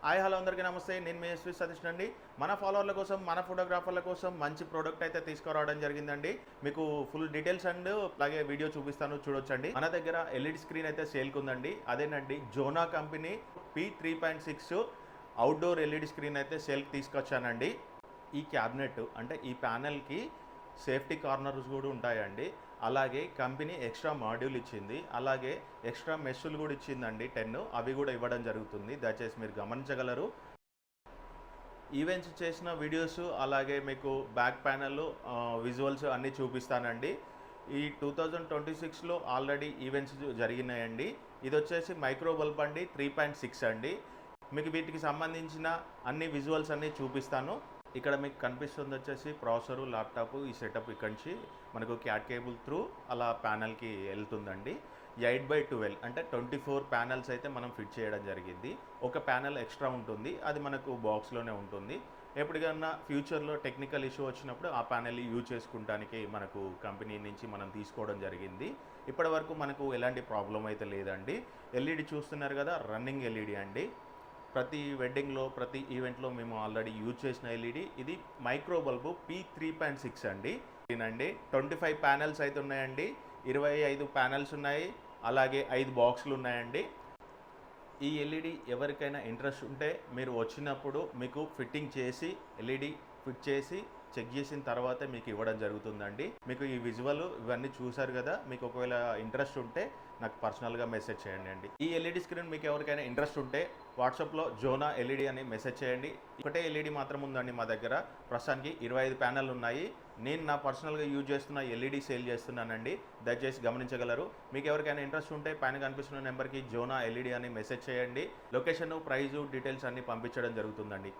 Hi hello అందరికీ నమస్తే. నేను మీ ఎస్వి సతీష్ అండి. మన ఫాలోవర్ల కోసం, మన ఫోటోగ్రాఫర్ల కోసం మంచి ప్రోడక్ట్ అయితే తీసుకురావడం జరిగిందండి. మీకు ఫుల్ డీటెయిల్స్ అండ్ అలాగే వీడియో చూపిస్తాను, చూడొచ్చండి. మన దగ్గర ఎల్ఈడి స్క్రీన్ అయితే సేల్కి ఉందండి. అదేనండి Zona company P3.6 outdoor LED screen అయితే సేల్కి తీసుకొచ్చానండి. ఈ క్యాబినెట్ అంటే ఈ ప్యానెల్కి సేఫ్టీ కార్నర్స్ కూడా ఉంటాయండి. అలాగే కంపెనీ ఎక్స్ట్రా మాడ్యూల్ ఇచ్చింది, అలాగే ఎక్స్ట్రా మెష్లు కూడా ఇచ్చిందండి 10. అవి కూడా ఇవ్వడం జరుగుతుంది. దయచేసి మీరు గమనించగలరు. ఈవెంట్స్ చేసిన వీడియోస్ అలాగే మీకు బ్యాక్ ప్యానెల్ విజువల్స్ అన్నీ చూపిస్తానండి. ఈ 2026లో ఆల్రెడీ ఈవెంట్స్ జరిగినాయండి. ఇది వచ్చేసి మైక్రో బల్బ్ అండి, 3.6 అండి. మీకు వీటికి సంబంధించిన అన్ని విజువల్స్ అన్నీ చూపిస్తాను. ఇక్కడ మీకు కనిపిస్తుంది వచ్చేసి ప్రాసెసరు, ల్యాప్టాప్. ఈ సెటప్ ఇక్కడి నుంచి మనకు క్యాట్ కేబుల్ త్రూ అలా ప్యానెల్కి వెళ్తుందండి. 8x12 అంటే 24 ప్యానెల్స్ అయితే మనం ఫిట్ చేయడం జరిగింది. ఒక ప్యానెల్ ఎక్స్ట్రా ఉంటుంది, అది మనకు బాక్స్లోనే ఉంటుంది. ఎప్పటికన్నా ఫ్యూచర్లో టెక్నికల్ ఇష్యూ వచ్చినప్పుడు ఆ ప్యానెల్ యూజ్ చేసుకుంటానికి మనకు కంపెనీ నుంచి మనం తీసుకోవడం జరిగింది. ఇప్పటి వరకు మనకు ఎలాంటి ప్రాబ్లం అయితే లేదండి. ఎల్ఈడి చూస్తున్నారు కదా, రన్నింగ్ ఎల్ఈడి అండి. ప్రతి వెడ్డింగ్లో, ప్రతి ఈవెంట్లో మేము ఆల్రెడీ యూజ్ చేసిన ఎల్ఈడి. ఇది మైక్రో బల్బు P3.6 అండి. దీనండి 25 ప్యానెల్స్ అయితే ఉన్నాయండి. 25 ప్యానెల్స్ ఉన్నాయి, అలాగే 5 బాక్సులు ఉన్నాయండి. ఈ ఎల్ఈడి ఎవరికైనా ఇంట్రెస్ట్ ఉంటే మీరు వచ్చినప్పుడు మీకు ఫిట్టింగ్ చేసి, ఎల్ఈడి ఫిట్ చేసి చెక్ చేసిన తర్వాతే మీకు ఇవ్వడం జరుగుతుందండి. మీకు ఈ విజువల్ ఇవన్నీ చూసారు కదా, మీకు ఒకవేళ ఇంట్రెస్ట్ ఉంటే నాకు పర్సనల్గా మెసేజ్ చేయండి అండి. ఈ ఎల్ఈడి స్క్రీన్ మీకు ఎవరికైనా ఇంట్రెస్ట్ ఉంటే వాట్సాప్లో జోనా ఎల్ఈడి అని మెసేజ్ చేయండి. ఒకటే ఎల్ఈడి మాత్రం ఉందండి మా దగ్గర. ప్రస్తుతానికి 25 ప్యానెల్ ఉన్నాయి. నేను నా పర్సనల్గా యూజ్ చేస్తున్న ఎల్ఈడి సేల్ చేస్తున్నానండి. దయచేసి గమనించగలరు. మీకు ఎవరికైనా ఇంట్రెస్ట్ ఉంటే పైన కనిపిస్తున్న నెంబర్కి జోనా ఎల్ఈడి అని మెసేజ్ చేయండి. లొకేషన్, ప్రైజు, డీటెయిల్స్ అన్నీ పంపించడం జరుగుతుందండి.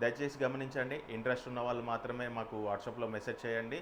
దయచేసి గమనించండి. ఇంట్రెస్ట్ ఉన్న వాళ్ళు మాత్రమే మాకు వాట్సాప్లో మెసేజ్ చేయండి.